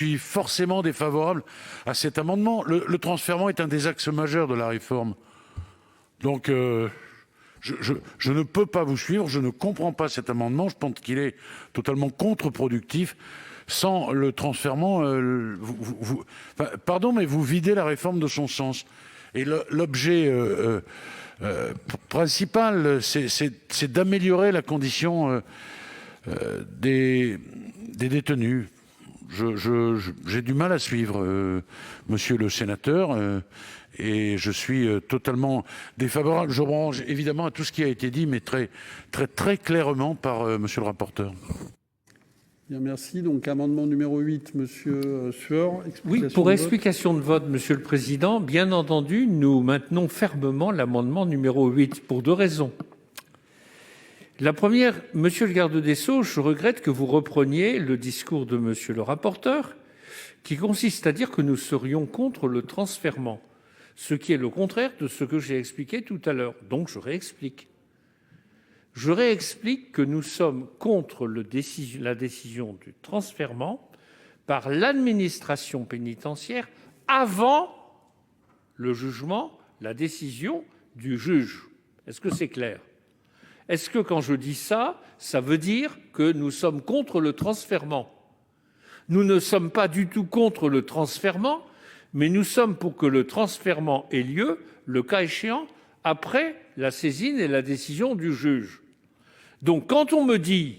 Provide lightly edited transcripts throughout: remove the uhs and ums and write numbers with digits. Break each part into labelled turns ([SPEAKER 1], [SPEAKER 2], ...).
[SPEAKER 1] suis forcément défavorable à cet amendement. Le transfèrement est un des axes majeurs de la réforme. Donc, je ne peux pas vous suivre, je ne comprends pas cet amendement. Je pense qu'il est totalement contre-productif. Sans le transfèrement, pardon, mais vous videz la réforme de son sens. Et l'objet principal, c'est d'améliorer la condition des détenus. J'ai du mal à suivre, monsieur le sénateur, et je suis totalement défavorable. Je range évidemment à tout ce qui a été dit, mais très clairement par monsieur le rapporteur.
[SPEAKER 2] Bien, merci. Donc, amendement numéro 8, monsieur Sueur.
[SPEAKER 3] Oui, pour explication de vote, monsieur le président, bien entendu, nous maintenons fermement l'amendement numéro 8 pour 2 raisons. La première, monsieur le garde des Sceaux, je regrette que vous repreniez le discours de monsieur le rapporteur, qui consiste à dire que nous serions contre le transfèrement, ce qui est le contraire de ce que j'ai expliqué tout à l'heure. Donc, je réexplique. Je réexplique que nous sommes contre la décision du transfèrement par l'administration pénitentiaire avant le jugement, la décision du juge. Est-ce que c'est clair ? Est-ce que quand je dis ça, ça veut dire que nous sommes contre le transfèrement ? Nous ne sommes pas du tout contre le transfèrement, mais nous sommes pour que le transfèrement ait lieu, le cas échéant, après la saisine et la décision du juge. Donc, quand on me dit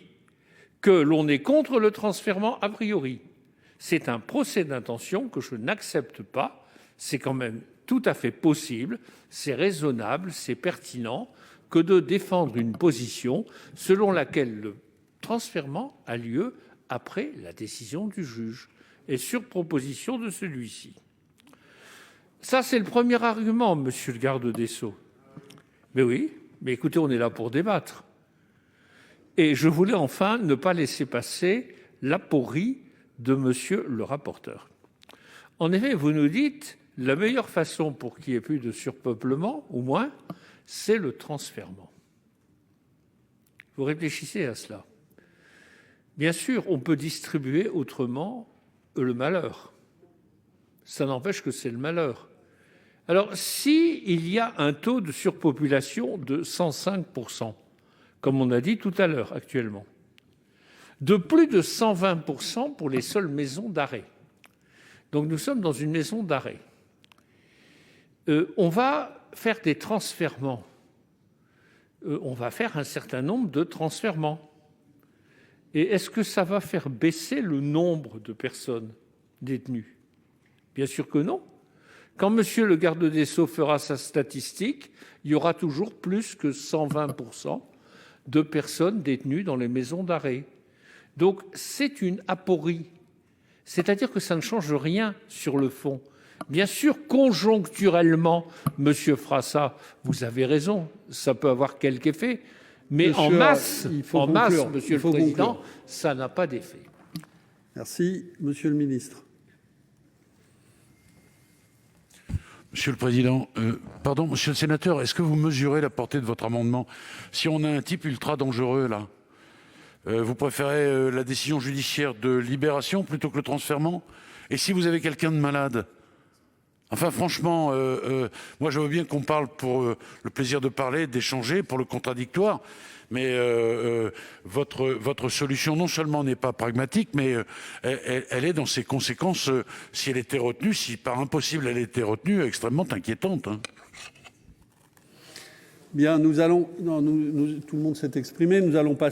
[SPEAKER 3] que l'on est contre le transfèrement, a priori, c'est un procès d'intention que je n'accepte pas. C'est quand même tout à fait possible, c'est raisonnable, c'est pertinent que de défendre une position selon laquelle le transfèrement a lieu après la décision du juge et sur proposition de celui-ci. Ça, c'est le premier argument, monsieur le garde des Sceaux. Mais oui, mais écoutez, on est là pour débattre. Et je voulais enfin ne pas laisser passer l'aporie de monsieur le rapporteur. En effet, vous nous dites, la meilleure façon pour qu'il n'y ait plus de surpeuplement, au moins, c'est le transfèrement. Vous réfléchissez à cela. Bien sûr, on peut distribuer autrement le malheur. Ça n'empêche que c'est le malheur. Alors, s'il y a un taux de surpopulation de 105%, comme on a dit tout à l'heure actuellement, de plus de 120% pour les seules maisons d'arrêt. Donc nous sommes dans une maison d'arrêt. On va faire des transfèrements. On va faire un certain nombre de transfèrements. Et est-ce que ça va faire baisser le nombre de personnes détenues ? Bien sûr que non. Quand monsieur le garde des Sceaux fera sa statistique, il y aura toujours plus que 120% de personnes détenues dans les maisons d'arrêt. Donc c'est une aporie. C'est-à-dire que ça ne change rien sur le fond. Bien sûr, conjoncturellement, monsieur Frassa, vous avez raison, ça peut avoir quelque effet, mais monsieur, en masse, monsieur le Président, ça n'a pas d'effet.
[SPEAKER 2] Merci. Monsieur le ministre.
[SPEAKER 1] Monsieur le Président, pardon, monsieur le sénateur, est-ce que vous mesurez la portée de votre amendement ? Si on a un type ultra dangereux, là, vous préférez la décision judiciaire de libération plutôt que le transfèrement ? Et si vous avez quelqu'un de malade ? Enfin, franchement, moi, je veux bien qu'on parle pour le plaisir de parler, d'échanger, pour le contradictoire, mais votre solution, non seulement n'est pas pragmatique, mais elle est dans ses conséquences, si elle était retenue, si par impossible elle était retenue, extrêmement inquiétante. Hein.
[SPEAKER 2] Bien, nous allons... Non, tout le monde s'est exprimé. Nous allons passer...